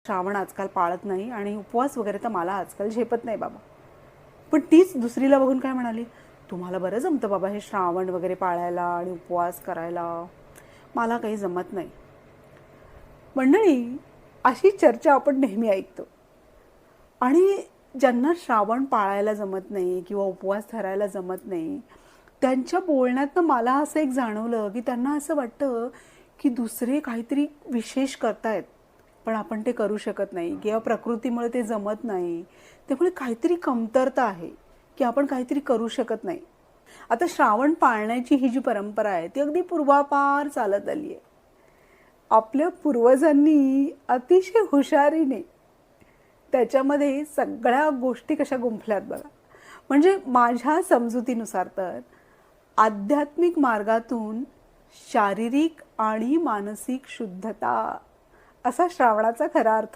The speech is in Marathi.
श्रावण आजकाल पाळत नाही आणि उपवास वगैरे तर मला आजकाल झेपत नाही बाबा. पण तीच दुसरीला बघून काय म्हणाली, तुम्हाला बरं जमतं बाबा हे श्रावण वगैरे पाळायला आणि उपवास करायला, मला काही जमत नाही. मंडळी, अशी चर्चा आपण नेहमी ऐकतो. आणि ज्यांना श्रावण पाळायला जमत नाही किंवा उपवास धरायला जमत नाही, त्यांच्या बोलण्यातनं मला असं एक जाणवलं की त्यांना असं वाटतं की दुसरे काहीतरी विशेष करतायत पण आपण ते करू शकत नाही किंवा प्रकृतीमुळे ते जमत नाही, त्यामुळे काहीतरी कमतरता आहे की आपण काहीतरी करू शकत नाही. आता श्रावण पाळण्याची ही जी परंपरा आहे ती अगदी पूर्वापार चालत आली आहे. आपल्या पूर्वजांनी अतिशय हुशारीने त्याच्यामध्ये सगळ्या गोष्टी कशा गुंफल्यात बघा. म्हणजे माझ्या समजुतीनुसार तर आध्यात्मिक मार्गातून शारीरिक आणि मानसिक शुद्धता असा श्रावणाचा खरा अर्थ